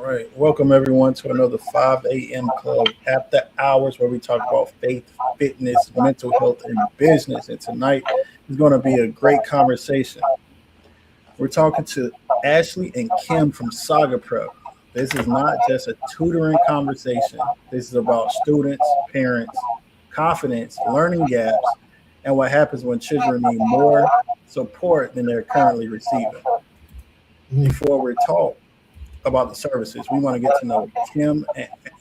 right. Welcome everyone to another 5 a.m. Club After Hours where we talk about faith, fitness, mental health, and business. And tonight is going to be a great conversation. We're talking to Ashley and Kim from Saga Prep. This is not just a tutoring conversation. This is about students, parents, confidence, learning gaps, and what happens when children need more support than they're currently receiving. Before we talk about the services, we want to get to know Kim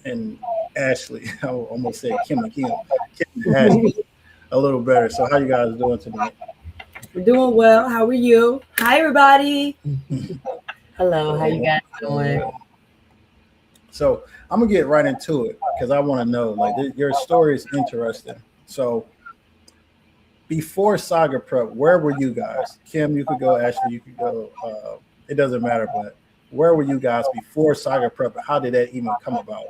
and Ashley. I almost said Kim and Kim. Kim and Ashley a little better. So how you guys doing tonight? We're doing well. How are you? Hi, everybody. Hello, how you guys doing? So I'm gonna get right into it because I want to know, like, your story is interesting. So before Saga Prep, where were you guys? Kim, you could go. Ashley, you could go. It doesn't matter, but where were you guys before Saga Prep? How did that even come about?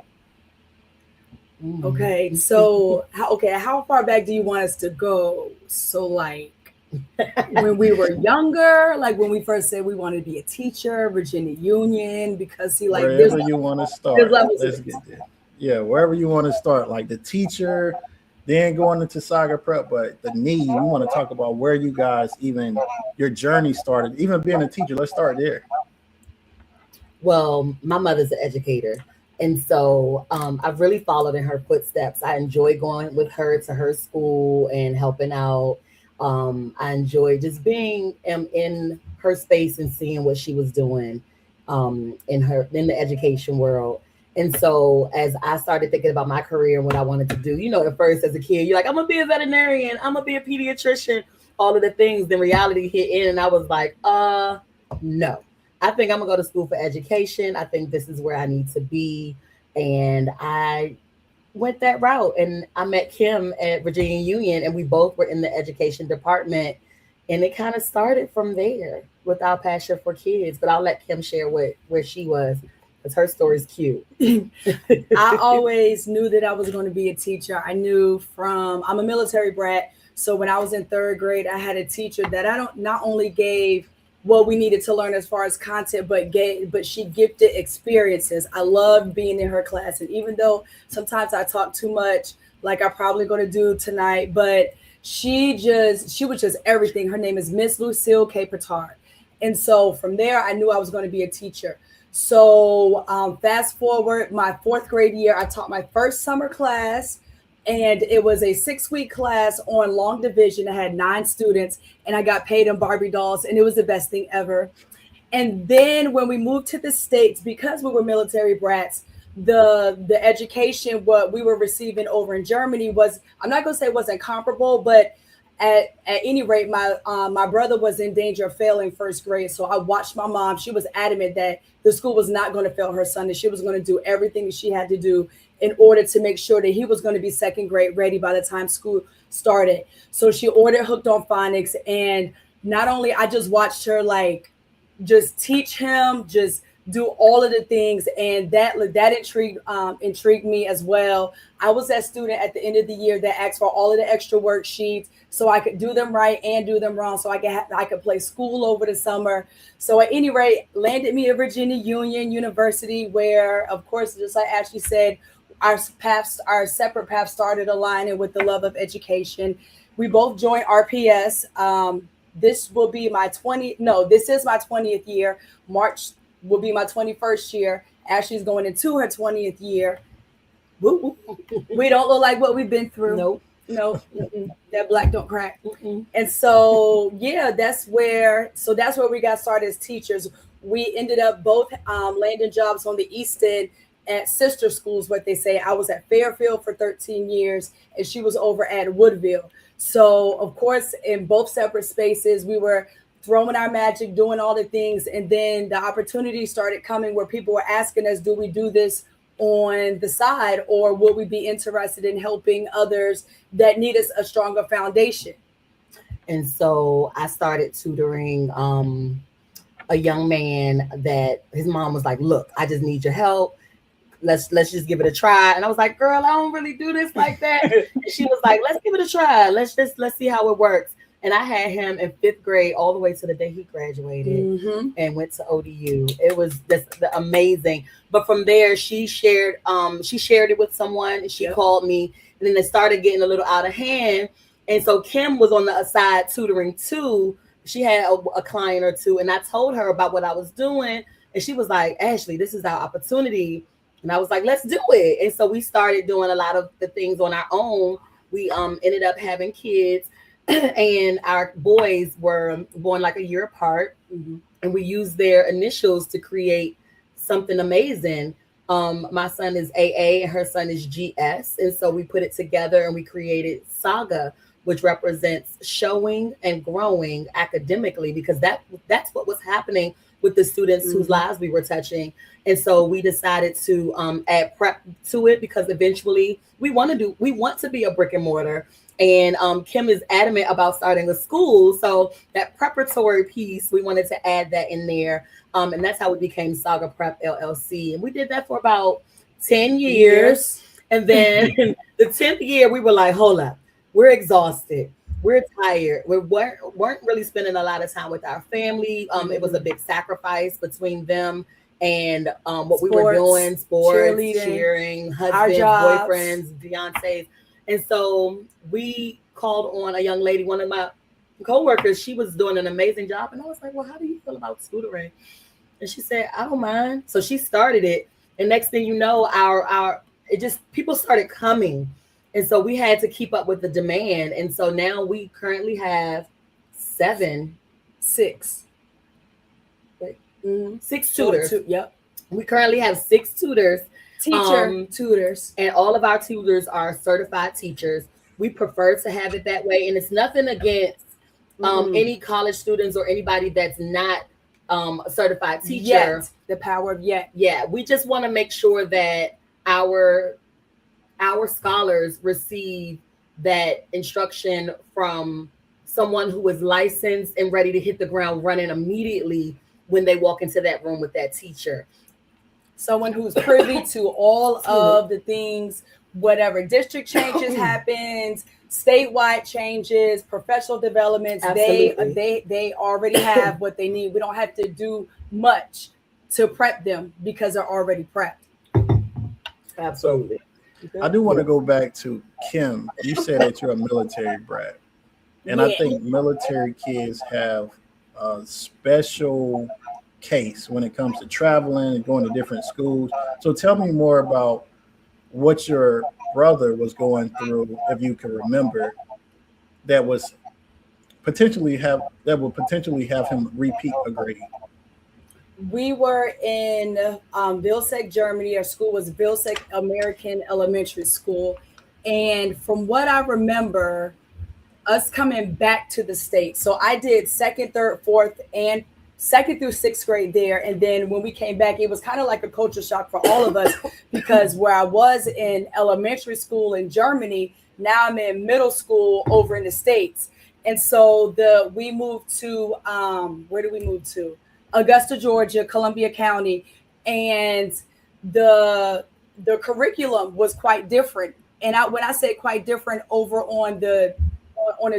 Okay, so how far back do you want us to go? So like when we were younger, like when we first said we wanted to be a teacher, Virginia Union, because see, like wherever you want to start. Let's get there. Yeah, wherever you want to start, like the teacher, then going into Saga Prep, but the need, we want to talk about where you guys even your journey started, even being a teacher. Let's start there. Well, my mother's an educator. And so I've really followed in her footsteps. I enjoy going with her to her school and helping out. I enjoy just being in her space and seeing what she was doing in the education world. And so as I started thinking about my career and what I wanted to do, at first as a kid, you're like, I'm gonna be a veterinarian, I'm gonna be a pediatrician, all of the things. Then reality hit in and I was like, no. I think I'm gonna go to school for education. I think this is where I need to be. And I went that route and I met Kim at Virginia Union and we both were in the education department. And it kind of started from there with our passion for kids. But I'll let Kim share where she was because her story's cute. I always knew that I was going to be a teacher. I'm a military brat. So when I was in third grade, I had a teacher that not only gave what we needed to learn as far as content, but she gifted experiences. I loved being in her class. And even though sometimes I talk too much, like I'm probably going to do tonight, but she was just everything. Her name is Miss Lucille K. Petard. And so from there, I knew I was going to be a teacher. So fast forward, my fourth grade year, I taught my first summer class. And it was a 6-week class on long division. I had 9 students and I got paid in Barbie dolls and it was the best thing ever. And then when we moved to the States, because we were military brats, the education, what we were receiving over in Germany was, I'm not going to say it wasn't comparable, but at any rate, my brother was in danger of failing first grade. So I watched my mom. She was adamant that the school was not going to fail her son and she was going to do everything that she had to do in order to make sure that he was going to be second grade ready by the time school started. So she ordered Hooked on Phonics. And not only I just watched her like just teach him, just do all of the things. And that intrigued me as well. I was that student at the end of the year that asked for all of the extra worksheets so I could do them right and do them wrong. So I could play school over the summer. So at any rate, landed me at Virginia Union University where, of course, just like Ashley said, our separate paths started aligning with the love of education. We both joined RPS. This is my 20th year. March will be my 21st year. Ashley's going into her 20th year. We don't look like what we've been through. Nope. That black don't crack. And so, yeah, that's where we got started as teachers. We ended up both landing jobs on the East End at sister schools, what they say. I was at Fairfield for 13 years and she was over at Woodville. So of course, in both separate spaces, we were throwing our magic, doing all the things. And then the opportunity started coming where people were asking us, do we do this on the side or would we be interested in helping others that need us a stronger foundation? And so I started tutoring a young man that his mom was like, look, I just need your help. Let's just give it a try. And I was like, girl, I don't really do this like that. And she was like, let's give it a try. Let's see how it works. And I had him in 5th grade all the way to the day he graduated and went to ODU. It was just amazing. But from there, she shared it with someone, and she called me, and then it started getting a little out of hand. And so Kim was on the side tutoring too. She had a client or two, and I told her about what I was doing, and she was like, Ashley, this is our opportunity. And I was like, let's do it. And so we started doing a lot of the things on our own. We ended up having kids, and our boys were born like a year apart, and we used their initials to create something amazing. My son is AA and her son is GS, and so we put it together and we created Saga, which represents showing and growing academically, because that's what was happening with the students whose lives we were touching. And so we decided to add prep to it, because eventually we want to be a brick and mortar. And Kim is adamant about starting a school. So that preparatory piece, we wanted to add that in there. And that's how we became Saga Prep LLC. And we did that for about 10 years. And then the 10th year, we were like, hold up, we're exhausted. We're tired. We weren't really spending a lot of time with our family. It was a big sacrifice between them and what we were doing, sports, cheering, husbands, boyfriends, fiancés. And so we called on a young lady, one of my coworkers. She was doing an amazing job. And I was like, well, how do you feel about tutoring? And she said, I don't mind. So she started it. And next thing you know, people started coming. And so we had to keep up with the demand. And so now we currently have six tutors. Yep. We currently have 6 tutors. Tutors. And all of our tutors are certified teachers. We prefer to have it that way. And it's nothing against any college students or anybody that's not a certified teacher. Yet. The power of yet. Yeah. We just want to make sure that our scholars receive that instruction from someone who is licensed and ready to hit the ground running immediately when they walk into that room with that teacher. Someone who's privy to all of the things, whatever district changes happens, statewide changes, professional developments, they already have what they need. We don't have to do much to prep them because they're already prepped. Absolutely. I do want to go back to Kim. You said that you're a military brat. And I think military kids have a special case when it comes to traveling and going to different schools. So tell me more about what your brother was going through, if you can remember, that would potentially have him repeat a grade. We were in Vilseck, Germany. Our school was Vilseck American Elementary School. And from what I remember, us coming back to the States. So I did 2nd, 3rd, 4th, and 2nd through 6th grade there. And then when we came back, it was kind of like a culture shock for all of us, because where I was in elementary school in Germany, now I'm in middle school over in the States. And so we moved to, where did we move to? Augusta, Georgia, Columbia County. And the curriculum was quite different. And when I say quite different over on the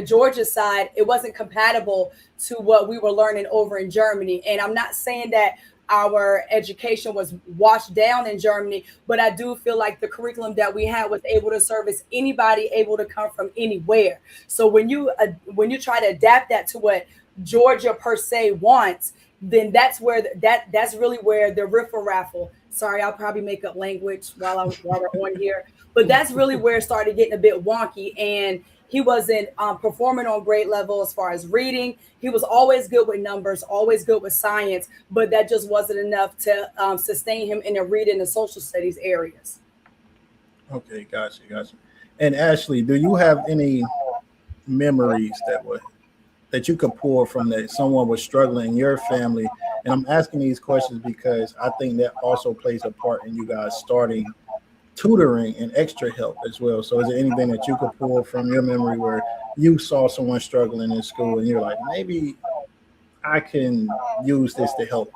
Georgia side, it wasn't compatible to what we were learning over in Germany. And I'm not saying that our education was washed down in Germany, but I do feel like the curriculum that we had was able to service anybody able to come from anywhere. So when you try to adapt that to what Georgia per se wants, then that's really where the riffle-raffle. Sorry, I'll probably make up language while we're on here, but that's really where it started getting a bit wonky. And he wasn't performing on grade level as far as reading. He was always good with numbers, always good with science, but that just wasn't enough to sustain him in the reading and social studies areas. Okay, gotcha. And Ashley, do you have any memories that you could pull from that someone was struggling in your family? And I'm asking these questions because I think that also plays a part in you guys starting tutoring and extra help as well. So is there anything that you could pull from your memory where you saw someone struggling in school and you're like, maybe I can use this to help?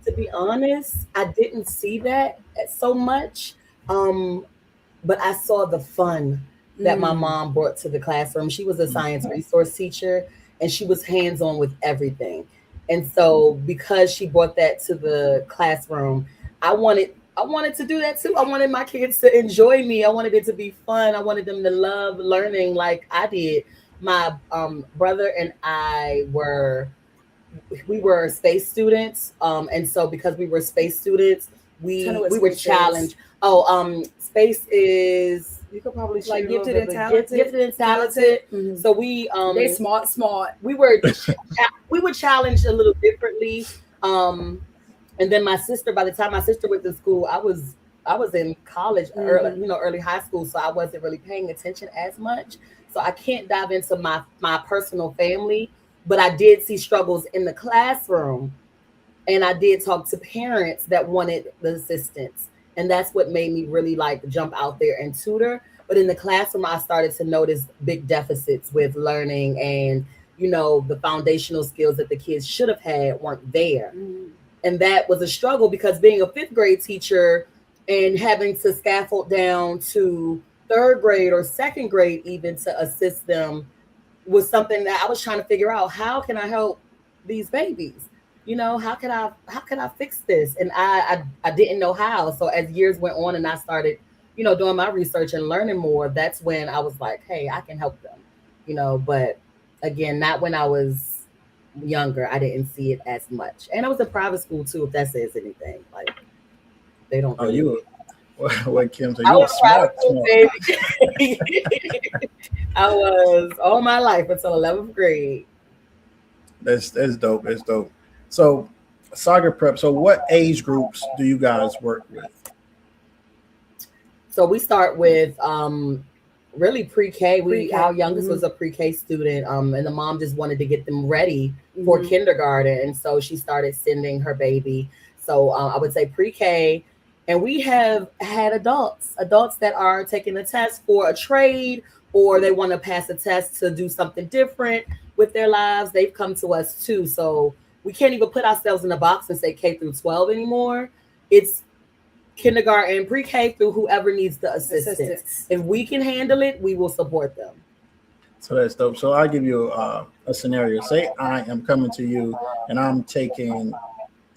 To be honest, I didn't see that so much, but I saw the fun that my mom brought to the classroom. She was a science resource teacher, and she was hands-on with everything. And so because she brought that to the classroom, I wanted to do that too. I wanted my kids to enjoy me. I wanted it to be fun. I wanted them to love learning like I did. My brother and I we were space students, and so because we were space students, we were challenged. Space is, you could probably like gifted and talented. Gifted and talented. Mm-hmm. So we they smart. We were challenged a little differently. And then my sister, by the time my sister went to school, I was in college, early high school, so I wasn't really paying attention as much. So I can't dive into my personal family, but I did see struggles in the classroom, and I did talk to parents that wanted the assistance, and that's what made me really like jump out there and tutor. But in the classroom, I started to notice big deficits with learning, and the foundational skills that the kids should have had weren't there. And that was a struggle because being a fifth grade teacher and having to scaffold down to third grade or second grade even to assist them was something that I was trying to figure out. How can I help these babies? How can I fix this? And I didn't know how. So as years went on and I started, doing my research and learning more, that's when I was like, hey, I can help them. But again, not when I was younger. I didn't see it as much, and I was in private school too, if that says anything. Like, they don't you what Kim said, I you was smart. baby. I was all my life until 11th grade. That's dope. That's dope. So Saga Prep, so what age groups do you guys work with? So we start with really pre-K. Our youngest was a pre-K student, and the mom just wanted to get them ready for kindergarten, and so she started sending her baby. So I would say pre-K, and we have had adults that are taking a test for a trade, or they want to pass a test to do something different with their lives. They've come to us too. So we can't even put ourselves in a box and say K through 12 anymore. It's kindergarten, pre-K through whoever needs the assistance. If we can handle it, we will support them. So that's dope. So I'll give you a scenario. Say I am coming to you and I'm taking,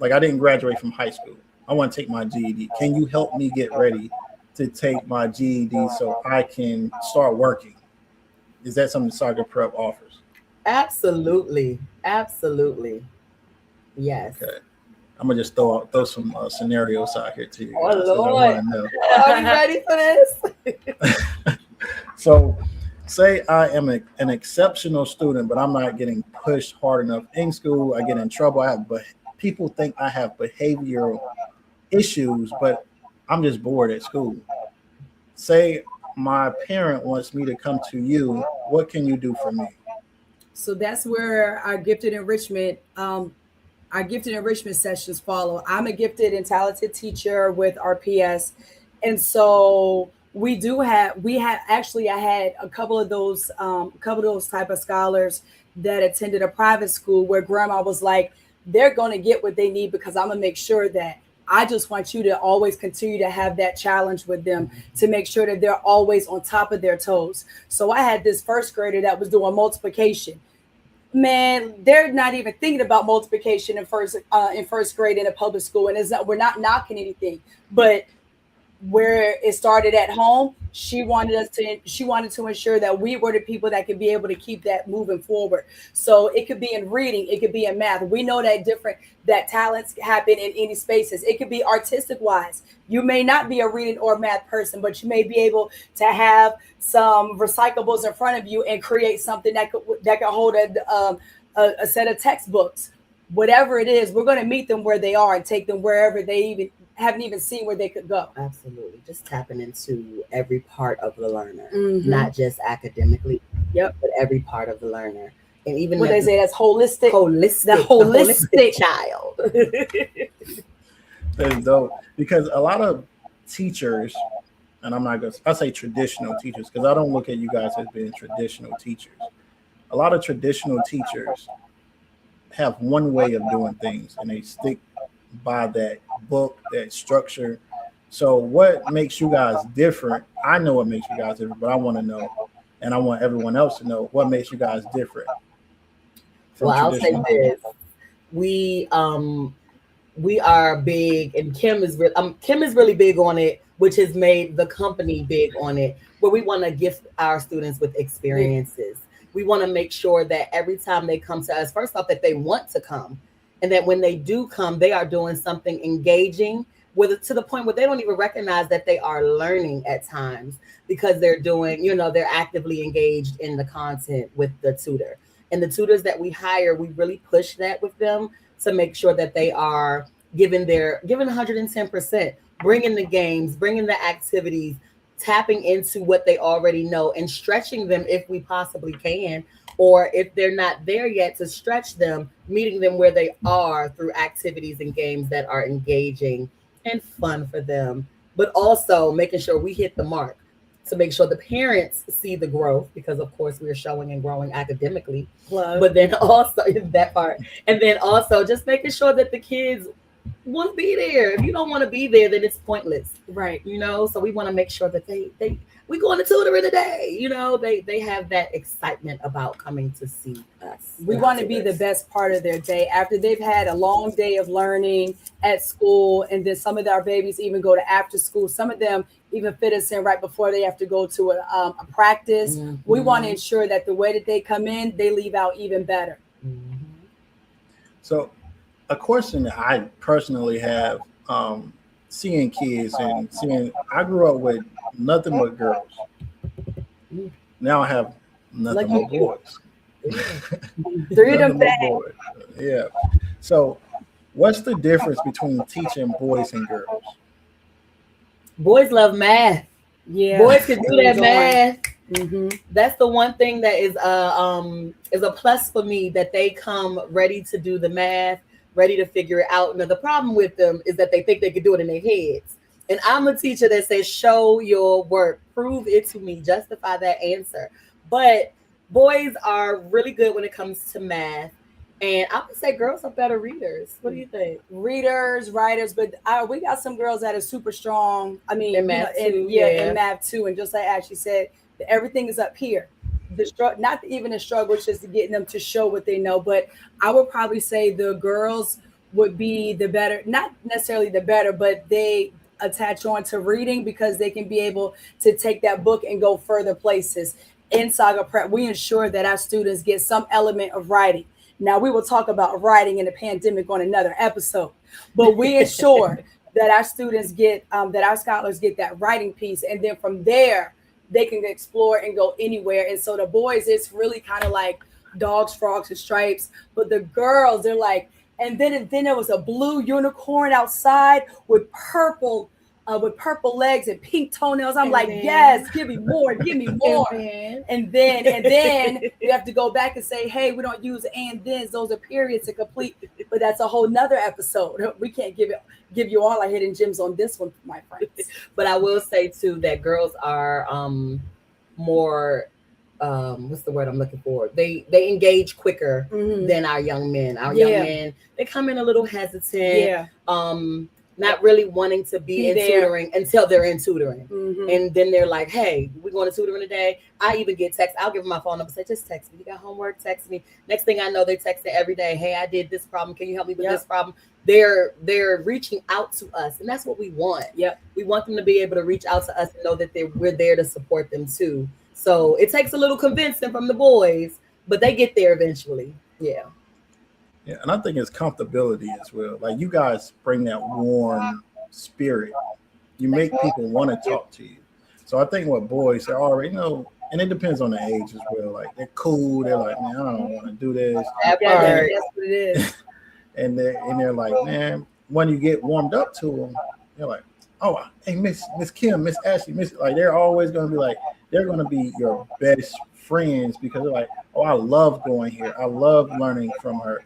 like, I didn't graduate from high school. I want to take my GED. Can you help me get ready to take my GED so I can start working? Is that something Saga Prep offers? Absolutely. Yes. Okay. I'm gonna just throw some scenarios out here to you. Oh Lord, are we ready for this? So, say I am an exceptional student, but I'm not getting pushed hard enough in school. I get in trouble. People think I have behavioral issues, but I'm just bored at school. Say my parent wants me to come to you. What can you do for me? So that's where our gifted enrichment sessions follow. I'm a gifted and talented teacher with RPS. And so I had a couple of those type of scholars that attended a private school where grandma was like, they're going to get what they need because I'm going to make sure that I just want you to always continue to have that challenge with them to make sure that they're always on top of their toes. So I had this first grader that was doing multiplication. Man, they're not even thinking about multiplication in first grade in a public school, and we're not knocking anything, but where it started at home, she wanted to ensure that we were the people that could be able to keep that moving forward. So it could be in reading, it could be in math. We know that talents happen in any spaces. It could be artistic wise. You may not be a reading or math person, but you may be able to have some recyclables in front of you and create something that could hold a set of textbooks. Whatever it is, we're going to meet them where they are and take them wherever they haven't even seen where they could go. Absolutely. Just tapping into every part of the learner, not just academically, but every part of the learner. And even what they say, that's holistic. The holistic child. That's dope. Because a lot of teachers, and I say traditional teachers, because I don't look at you guys as being traditional teachers. A lot of traditional teachers have one way of doing things and they stick by that book, that structure. So what makes you guys different I know what makes you guys different, but I want to know, and I want everyone else to know what makes you guys different from Well, I'll say traditional. this: we we are big, and Kim is really big on it, which has made the company big on it. Where we want to gift our students with experiences. We want to make sure that every time they come to us, first off, that they want to come, and that when they do come, they are doing something engaging with to the point where they don't even recognize that they are learning at times because they're doing, they're actively engaged in the content with the tutor. And the tutors that we hire, we really push that with them to make sure that they are giving 110%, bringing the games, bringing the activities, tapping into what they already know and stretching them if we possibly can, or if they're not there yet, to stretch them, meeting them where they are through activities and games that are engaging and fun for them, but also making sure we hit the mark to make sure the parents see the growth, because of course we're showing and growing academically. Plug. But then also that part, and then also just making sure that the kids want to be there. If you don't want to be there, then it's pointless, Right. So we want to make sure that they we going to tutoring today. They have that excitement about coming to see us. We want to be the best part of their day after they've had a long day of learning at school, and then some of our babies even go to after school. Some of them even fit us in right before they have to go to a practice. Mm-hmm. We want to ensure that the way that they come in, they leave out even better. Mm-hmm. So, a question that I personally have, seeing kids and I grew up with nothing but girls. Now I have nothing but boys. Three of them boys. Yeah. So, what's the difference between teaching boys and girls? Boys love math. Yeah, boys can do that math. Mm-hmm. That's the one thing that is a plus for me, that they come ready to do the math, ready to figure it out. Now the problem with them is that they think they can do it in their heads. And I'm a teacher that says, show your work, prove it to me, justify that answer. But boys are really good when it comes to math. And I would say girls are better readers. What do you think? Readers, writers, but we got some girls that are super strong. I mean, in math too. In math too. And just like Ashley said, everything is up here. Not even a struggle, it's just getting them to show what they know. But I would probably say the girls would be the better, not necessarily the better, but they attach on to reading because they can be able to take that book and go further places. In Saga Prep, we ensure that our students get some element of writing. Now, we will talk about writing in the pandemic on another episode, but we ensure that our students get, that our scholars get that writing piece. And then from there, they can explore and go anywhere. And so the boys, it's really kind of like dogs, frogs, and stripes. But the girls, they're like, and then there was a blue unicorn outside with purple legs and pink toenails. I'm like, yes, give me more. And then we have to go back and say, hey, we don't use and thens. Those are periods to complete. But that's a whole nother episode. We can't give you all our hidden gems on this one, my friends. But I will say too that girls are more what's the word I'm looking for? They engage quicker than our young men. Our young men, they come in a little hesitant. Not really wanting to be in tutoring until they're in tutoring. And then they're like, hey, we're going to tutoring today. I even get texts. I'll give them my phone number, say, just text me. You got homework? Text me. Next thing I know, they text it every day. Hey, I did this problem. Can you help me with this problem? They're reaching out to us, and that's what we want. We want them to be able to reach out to us and know that we're there to support them too. So it takes a little convincing from the boys, but they get there eventually. Yeah, and I think it's comfortability as well. Like, you guys bring that warm spirit. You make people want to talk to you. So I think what boys are already and it depends on the age as well. Like, they're cool. They're like, man, I don't want to do this. That's what it is. and they're like, man, when you get warmed up to them, they're like, oh, hey, Miss Kim, Miss Ashley, like, they're always going to be like, they're going to be your best friends because they're like, oh, I love going here. I love learning from her.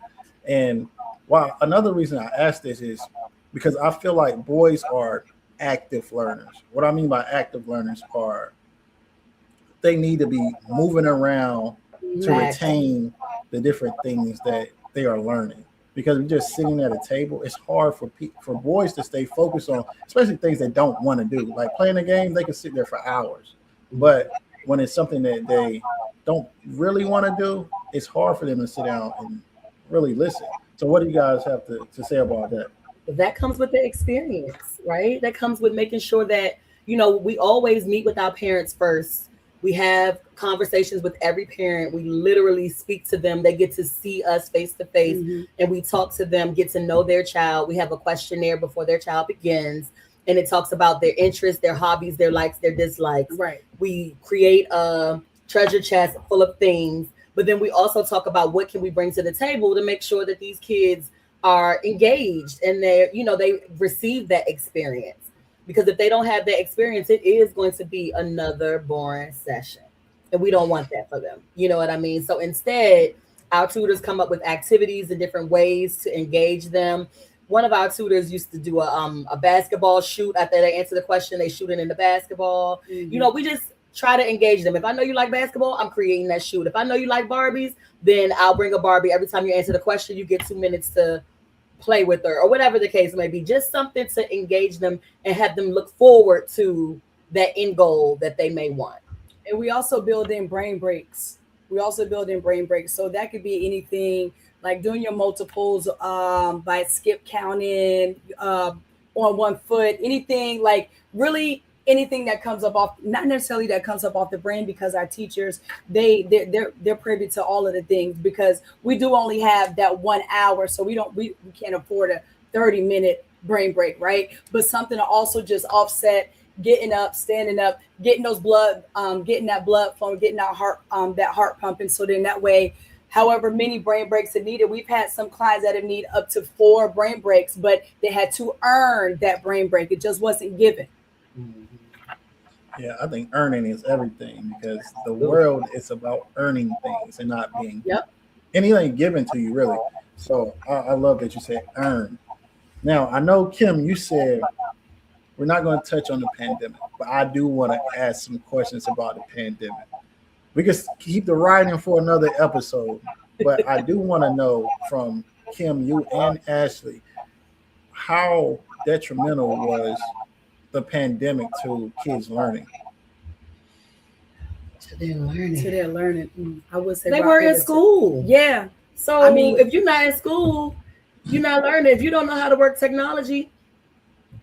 And another reason I ask this is because I feel like boys are active learners. What I mean by active learners are they need to be moving around to retain the different things that they are learning. because we're just sitting at a table. It's hard for boys to stay focused on, especially things they don't want to do. Like playing a game, they can sit there for hours. But when it's something that they don't really want to do, it's hard for them to sit down and really listen. So what do you guys have to say about that? That comes with the experience, right? That comes with making sure that, we always meet with our parents first. We have conversations with every parent. We literally speak to them. They get to see us face to face, and we talk to them, get to know their child. We have a questionnaire before their child begins, and it talks about their interests, their hobbies, their likes, their dislikes. Right. We create a treasure chest full of things, but then we also talk about what can we bring to the table to make sure that these kids are engaged and they receive that experience. Because if they don't have that experience, it is going to be another boring session. And we don't want that for them. You know what I mean? So instead, our tutors come up with activities and different ways to engage them. One of our tutors used to do a basketball shoot. After they answer the question, they shoot it in the basketball. We just try to engage them. If I know you like basketball, I'm creating that shoot. If I know you like Barbies, then I'll bring a Barbie. Every time you answer the question, you get 2 minutes to play with her, or whatever the case may be. Just something to engage them and have them look forward to that end goal that they may want. And we also build in brain breaks. So that could be anything like doing your multiples by skip counting on one foot, anything like really anything that comes up off, not necessarily that comes up off the brain, because our teachers, they're privy to all of the things, because we do only have that 1 hour. So we can't afford a 30-minute brain break, right? But something to also just offset getting up, standing up, getting those getting that blood flowing, getting that heart pumping. So then that way, however many brain breaks are needed, we've had some clients that have needed up to 4 brain breaks, but they had to earn that brain break. It just wasn't given. Yeah, I think earning is everything, because the world is about earning things and not being anything given to you, really. So I love that you said earn. Now, I know, Kim, you said we're not going to touch on the pandemic, but I do want to ask some questions about the pandemic. We can keep the writing for another episode, but I do want to know from Kim, you and Ashley, how detrimental was the pandemic to kids learning? To their learning. I would say they were in school. Yeah. So I mean, if you're not in school, you're not learning. If you don't know how to work technology,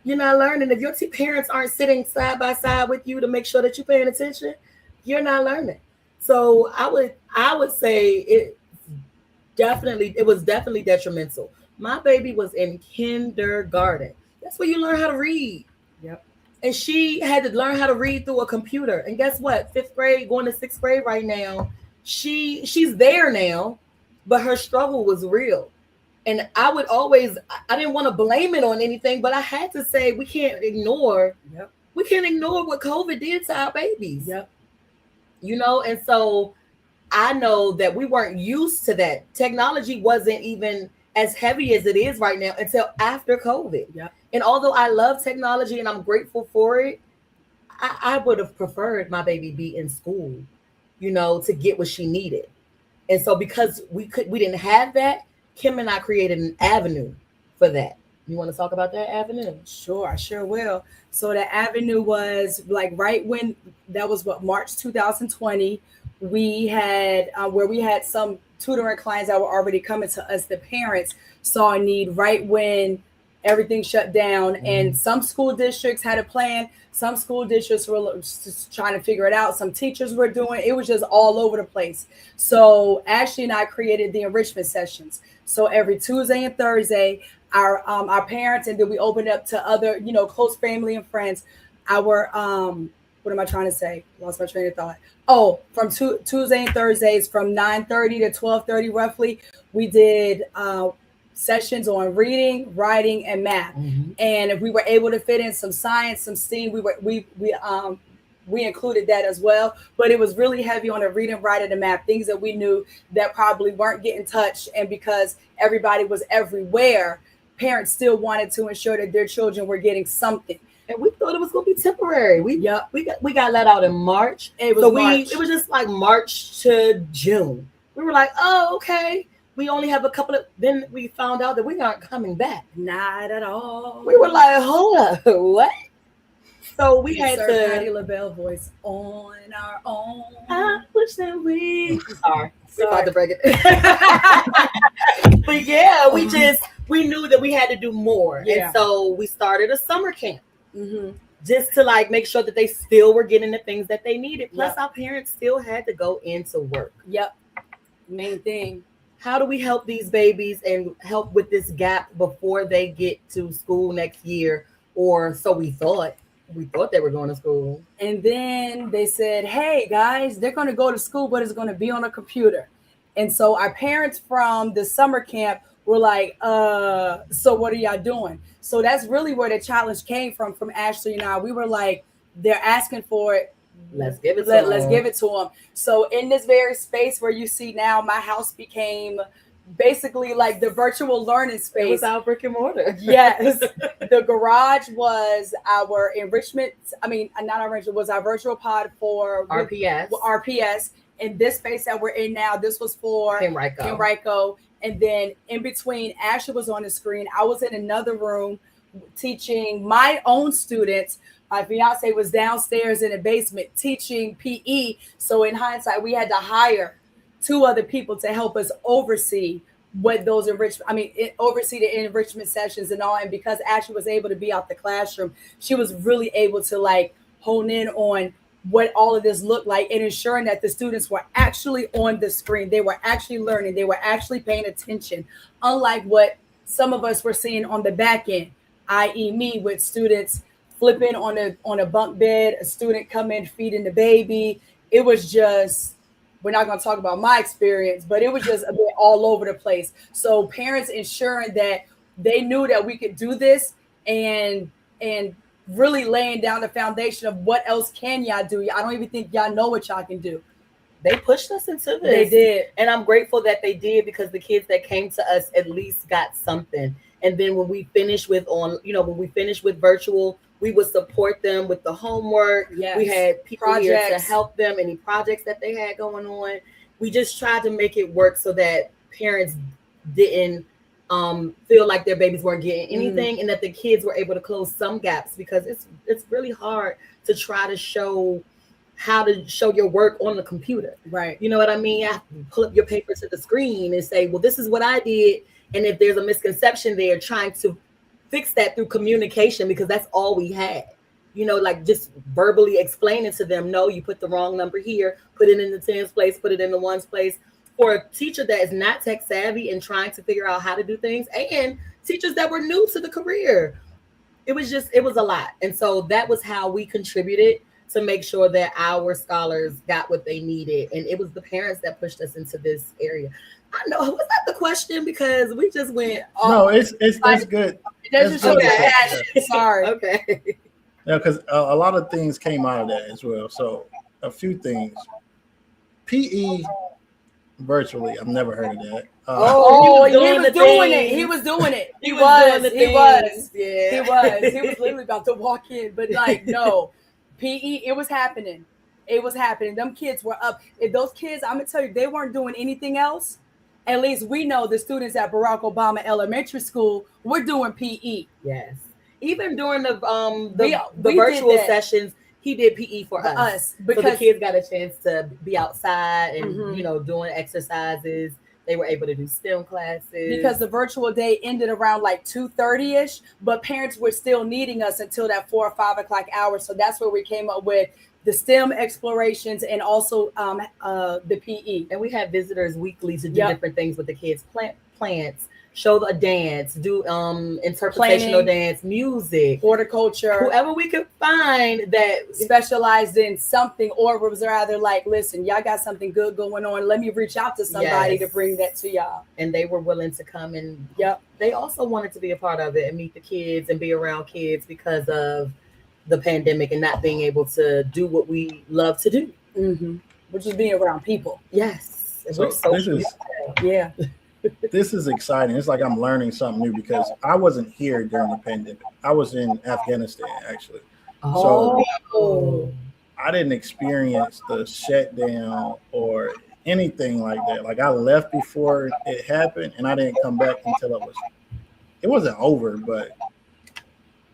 you're not learning. If your parents aren't sitting side by side with you to make sure that you're paying attention, you're not learning. So I would say it was definitely detrimental. My baby was in kindergarten. That's where you learn how to read. Yep. And she had to learn how to read through a computer. And guess what? 5th grade, going to 6th grade right now. She's there now, but her struggle was real. And I didn't want to blame it on anything, but I had to say we can't ignore what COVID did to our babies. Yep. And so I know that we weren't used to that. Technology wasn't even as heavy as it is right now until after COVID. Yep. And although I love technology and I'm grateful for it, I would have preferred my baby be in school, to get what she needed. And so because we didn't have that, Kim and I created an avenue for that. You want to talk about that avenue? Sure, I sure will. So the avenue was like right when that was March 2020. We had where we had some tutoring clients that were already coming to us. The parents saw a need right when everything shut down, and some school districts had a plan. Some school districts were just trying to figure it out. Some teachers were doing it. It was just all over the place. So Ashley and I created the enrichment sessions. So every Tuesday and Thursday, our parents, and then we opened up to other, close family and friends. Our what am I trying to say? Lost my train of thought. Oh, from Tuesday and Thursdays from 9:30 to 12:30 roughly, we did sessions on reading, writing, and math. And if we were able to fit in some science, some STEAM, we included that as well. But it was really heavy on the reading, writing, and math, things that we knew that probably weren't getting touched. And because everybody was everywhere, parents still wanted to ensure that their children were getting something. And we thought it was going to be temporary. We got let out in March. It was March. It was just like March to June. We were like, oh, okay. we only have a couple of. Then we found out that we aren't coming back. Not at all. We were like, hold up, what? So we Yes, had sir, Patti to. LaBelle voice on our own. I wish that we. Sorry, we're Sorry. about to break it. But yeah, we knew that we had to do more, Yeah. and so we started a summer camp. Mm-hmm. Just to like make sure that they still were getting the things that they needed. Plus, Yep. our parents still had to go into work. Yep. Main thing. How do we help these babies and help with this gap before they get to school next year? Or so we thought. We thought they were going to school. And then they said, hey guys, they're going to go to school, but it's going to be on a computer. And so our parents from the summer camp were like, so what are y'all doing? So that's really where the challenge came from Ashley and I. We were like, they're asking for it. Let's give it to Let's give it to them. So in this very space where you see now, my house became basically like the virtual learning space. It was our brick and mortar. Yes. The garage was our enrichment. I mean, not our enrichment, was our virtual pod for RPS. And this space that we're in now, this was for Henrico. And then in between, Ashley was on the screen. I was in another room teaching my own students. My fiance was downstairs in the basement teaching PE. So in hindsight, we had to hire 2 other people to help us oversee what those oversee the enrichment sessions and all. And because Ashley was able to be out the classroom, she was really able to like hone in on what all of this looked like and ensuring that the students were actually on the screen. They were actually learning. They were actually paying attention, unlike what some of us were seeing on the back end, i.e. me, with students flipping on a bunk bed, a student come in feeding the baby. It was just, we're not going to talk about my experience, but it was just a bit all over the place. So parents ensuring that they knew that we could do this and really laying down the foundation of what else can y'all do. I don't even think y'all know what y'all can do. They pushed us into this. They did. And I'm grateful that they did, because the kids that came to us at least got something. And then when we finished with virtual, we would support them with the homework. Yes. We had people here to help them, any projects that they had going on. We just tried to make it work so that parents didn't feel like their babies weren't getting anything, and that the kids were able to close some gaps, because it's really hard to try to show how to show your work on the computer. Right. You know what I mean? You have to pull up your paper to the screen and say, well, this is what I did. And if there's a misconception there, trying to fix that through communication, because that's all we had. You know, like just verbally explaining to them, no, you put the wrong number here, put it in the tens place, put it in the ones place. For a teacher that is not tech savvy and trying to figure out how to do things, and teachers that were new to the career, it was a lot. And so that was how we contributed to make sure that our scholars got what they needed. And it was the parents that pushed us into this area. I know, was that the question? Because we just went. No, it's good. That's just okay. Sorry. Okay. Yeah, because a lot of things came out of that as well. So a few things. PE virtually, I've never heard of that. He was doing it. He was literally about to walk in, but like, no, PE, it was happening. Them kids were up. If those kids, I'm gonna tell you, they weren't doing anything else. At least we know the students at Barack Obama Elementary School were doing PE. Yes. Even during the virtual sessions, he did PE for us because the kids got a chance to be outside and doing exercises. They were able to do STEM classes because the virtual day ended around like 2:30ish, but parents were still needing us until that 4 or 5 o'clock hour. So that's where we came up with the STEM explorations and also the PE. And we had visitors weekly to do different things with the kids, plant plants, show a dance, do interpretational dance, music, horticulture, whoever we could find that specialized in something, or was rather like, listen, y'all got something good going on. Let me reach out to somebody to bring that to y'all. And they were willing to come, and they also wanted to be a part of it and meet the kids and be around kids because of the pandemic and not being able to do what we love to do, which is being around people. Yes. This is exciting. It's like I'm learning something new because I wasn't here during the pandemic. I was in Afghanistan, actually. So I didn't experience the shutdown or anything like that. Like I left before it happened, and I didn't come back until it wasn't over, but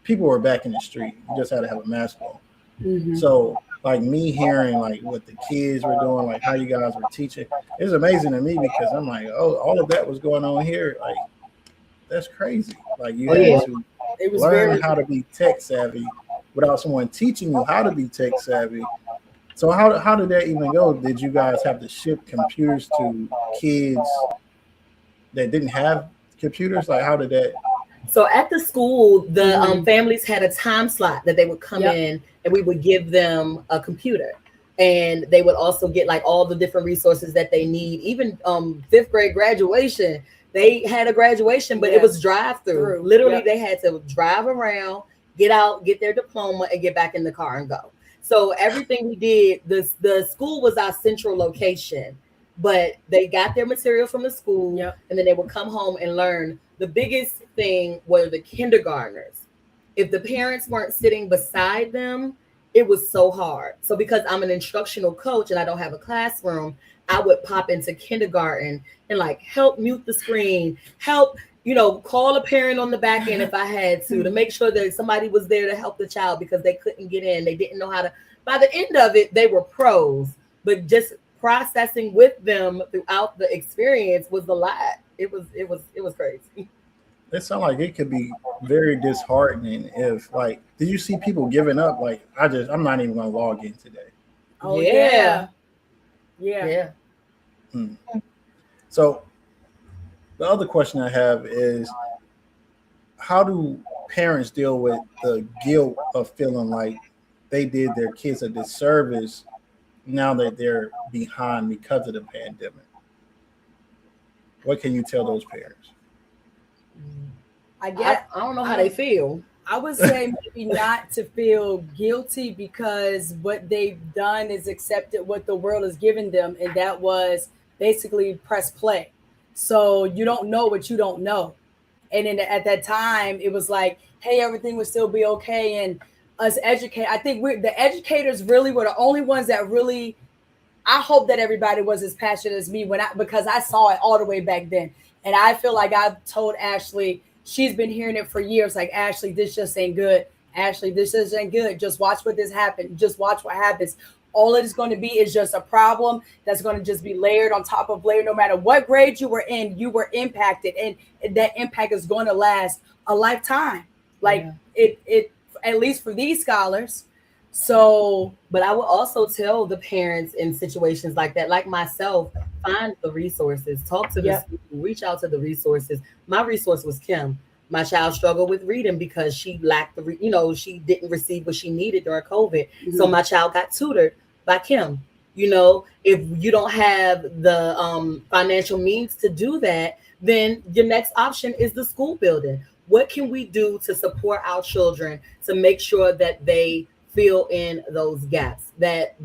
people were back in the street. You just had to have a mask on. Mm-hmm. So like me hearing like what the kids were doing, like how you guys were teaching, it's amazing to me because I'm like, oh, all of that was going on here. Like that's crazy. Like you had to It was learn how to be tech savvy without someone teaching you how to be tech savvy. So how did that even go? Did you guys have to ship computers to kids that didn't have computers? Like how did that? So at the school, the families had a time slot that they would come in, and we would give them a computer, and they would also get like all the different resources that they need. Even fifth grade graduation, they had a graduation, but it was drive through. Literally, they had to drive around, get out, get their diploma, and get back in the car and go. So everything we did, the school was our central location, but they got their material from the school, and then they would come home and learn. The biggest thing were the kindergartners. If the parents weren't sitting beside them, it was so hard. So because I'm an instructional coach and I don't have a classroom, I would pop into kindergarten and like help mute the screen, help, call a parent on the back end if I had to make sure that somebody was there to help the child because they couldn't get in. They didn't know how to. By the end of it, they were pros, but just processing with them throughout the experience was a lot. It was crazy. It sounds like it could be very disheartening if like, do you see people giving up? Like I'm not even gonna log in today. Oh yeah. So the other question I have is, how do parents deal with the guilt of feeling like they did their kids a disservice now that they're behind because of the pandemic? What can you tell those parents? I don't know how they feel. I would say maybe not to feel guilty because what they've done is accepted what the world has given them, and that was basically press play. So you don't know what you don't know. And then at that time, it was like, hey, everything would still be okay. And us educate, I think the educators really were the only ones that really. I hope that everybody was as passionate as me because I saw it all the way back then. And I feel like I've told Ashley, she's been hearing it for years, like, Ashley, this just ain't good. Ashley, this just ain't good. Just watch what this happens. Just watch what happens. All it is going to be is just a problem that's going to just be layered on top of layer. No matter what grade you were in, you were impacted. And that impact is going to last a lifetime. Like it at least for these scholars. So, but I would also tell the parents in situations like that, like myself, find the resources, talk to the school, reach out to the resources. My resource was Kim. My child struggled with reading because she lacked she didn't receive what she needed during COVID. Mm-hmm. So my child got tutored by Kim. If you don't have the financial means to do that, then your next option is the school building. What can we do to support our children to make sure that they fill in those gaps? That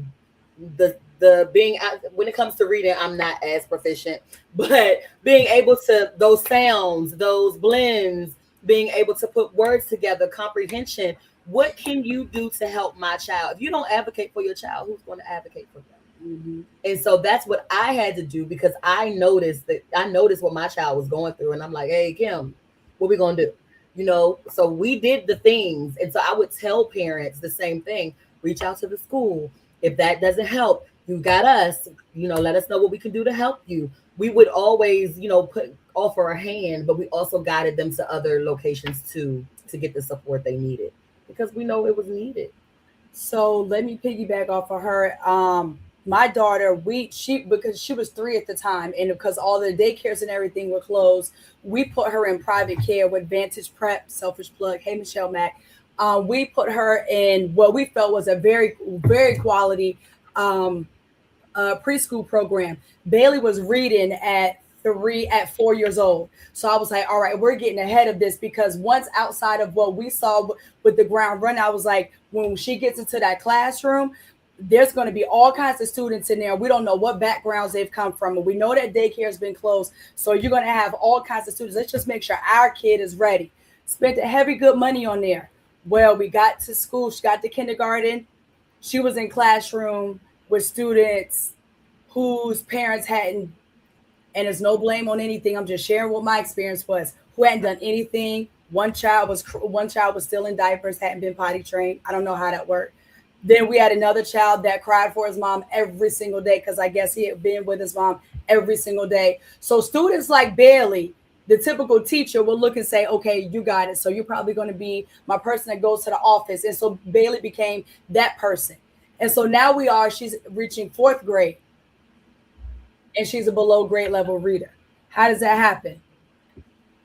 the being, when it comes to reading, I'm not as proficient, but being able to, those sounds, those blends, being able to put words together, comprehension. What can you do to help my child? If you don't advocate for your child, who's going to advocate for them? Mm-hmm. And so that's what I had to do, because I noticed what my child was going through, and I'm like, hey, Kim, what we gonna do? So we did the things. And so I would tell parents the same thing. Reach out to the school. If that doesn't help, you got us, let us know what we can do to help you. We would always, offer a hand, but we also guided them to other locations to get the support they needed, because we know it was needed. So let me piggyback off of her. My daughter, because she was 3 at the time, and because all the daycares and everything were closed, we put her in private care with Vantage Prep, selfish plug. Hey, Michelle Mack. We put her in what we felt was a very, very quality preschool program. Bailey was reading at 4 years old. So I was like, all right, we're getting ahead of this, because once outside of what we saw with the ground run, I was like, when she gets into that classroom, there's going to be all kinds of students in there. We don't know what backgrounds they've come from. And we know that daycare has been closed. So you're going to have all kinds of students. Let's just make sure our kid is ready. Spent a heavy, good money on there. Well, we got to school. She got to kindergarten. She was in classroom with students whose parents hadn't, and there's no blame on anything. I'm just sharing what my experience was. Who hadn't done anything. One child was still in diapers, hadn't been potty trained. I don't know how that worked. Then we had another child that cried for his mom every single day because I guess he had been with his mom every single day. So students like Bailey, the typical teacher, will look and say, okay, you got it. So you're probably going to be my person that goes to the office. And so Bailey became that person. And so now she's reaching 4th grade and she's a below grade level reader. How does that happen?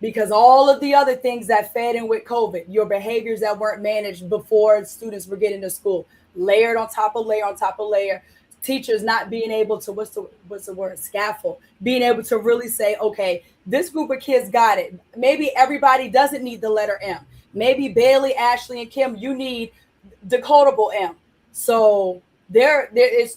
Because all of the other things that fed in with COVID, your behaviors that weren't managed before students were getting to school, layered on top of layer on top of layer, teachers not being able to, what's the word, scaffold, being able to really say, okay, this group of kids got it. Maybe everybody doesn't need the letter M. Maybe Bailey, Ashley, and Kim, you need decodable M. So there is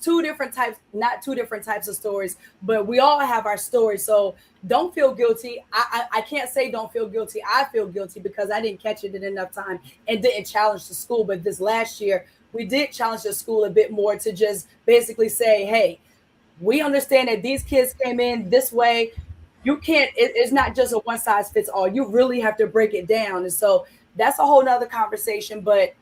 not two different types of stories, but we all have our stories. So don't feel guilty. I can't say don't feel guilty. I feel guilty because I didn't catch it in enough time and didn't challenge the school. But this last year, we did challenge the school a bit more to just basically say, hey, we understand that these kids came in this way. You can't, it's not just a one size fits all. You really have to break it down. And so that's a whole nother conversation. But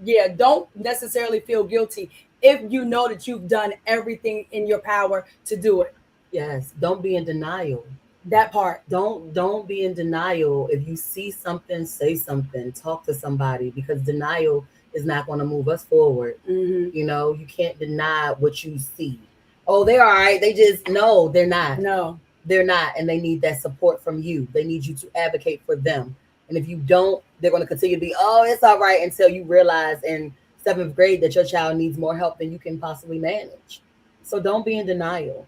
yeah, don't necessarily feel guilty if you know that you've done everything in your power to do it. Yes. Don't be in denial. That part. Don't be in denial. If you see something, say something, talk to somebody, because denial is not going to move us forward. Mm-hmm. You know, you can't deny what you see. Oh, they're all right. They just, no, they're not. No, they're not. And they need that support from you. They need you to advocate for them. And if you don't, they're going to continue to be, oh, it's all right, until you realize in 7th grade that your child needs more help than you can possibly manage. So don't be in denial.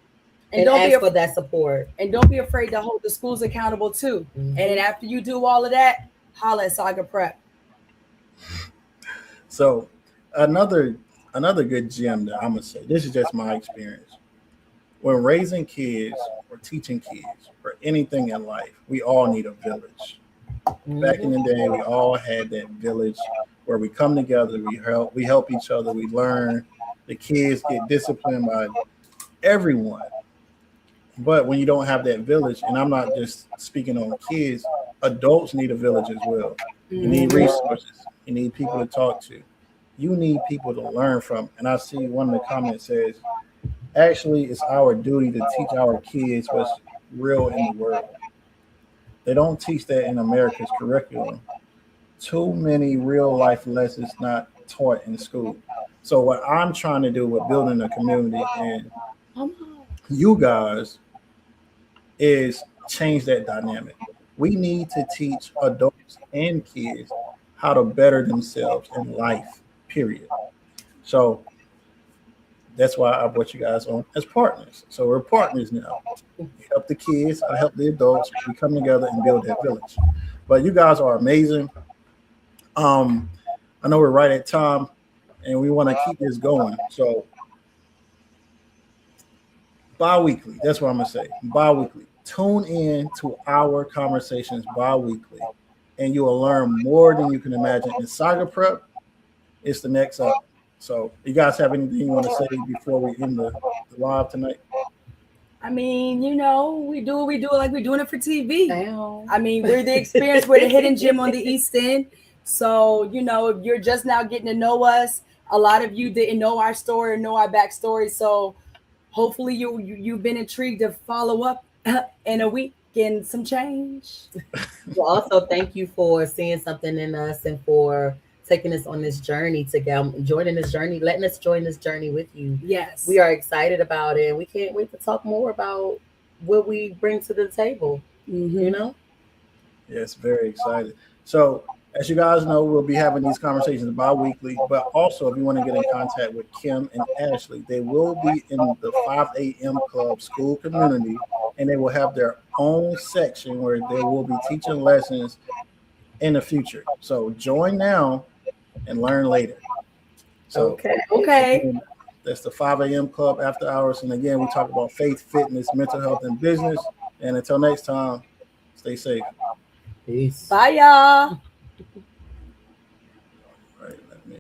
And don't ask for that support. And don't be afraid to hold the schools accountable too. Mm-hmm. And then after you do all of that, holla at Saga Prep. So another good gem that I'm gonna say, this is just my experience. When raising kids or teaching kids or anything in life, we all need a village. Mm-hmm. Back in the day, we all had that village where we come together, we help each other, we learn. The kids get disciplined by everyone. But when you don't have that village, and I'm not just speaking on kids, adults need a village as well. You need resources. You need people to talk to. You need people to learn from. And I see one of the comments says, actually, it's our duty to teach our kids what's real in the world. They don't teach that in America's curriculum. Too many real life lessons not taught in school. So what I'm trying to do with building a community and you guys is change that dynamic. We need to teach adults and kids how to better themselves in life, period. So that's why I brought you guys on as partners. So we're partners now. We help the kids, I help the adults. We come together and build that village. But you guys are amazing. I know we're right at time and we want to keep this going. So bi-weekly, that's what I'm gonna say. Bi-weekly. Tune in to our conversations bi-weekly, and you will learn more than you can imagine. In Saga Prep, it's the next up. So, you guys have anything you want to say before we end the live tonight? I mean, you know, we do what we do like we're doing it for TV. I mean, we're the experience, we're the hidden gem on the East End. So, you know, if you're just now getting to know us, a lot of you didn't know our story or know our backstory. So, hopefully you've been intrigued to follow up in a week and some change. Well, also thank you for seeing something in us and for taking us on this journey together, joining this journey, letting us join this journey with you. Yes. We are excited about it. And we can't wait to talk more about what we bring to the table, you know? Yes, very excited. So as you guys know, we'll be having these conversations bi-weekly, but also if you want to get in contact with Kim and Ashley, they will be in the 5 a.m. Club school community, and they will have their own section where they will be teaching lessons in the future. So join now and learn later. So okay. That's the 5 a.m. Club after hours. And again, we talk about faith, fitness, mental health, and business. And until next time, stay safe. Peace. Bye, y'all.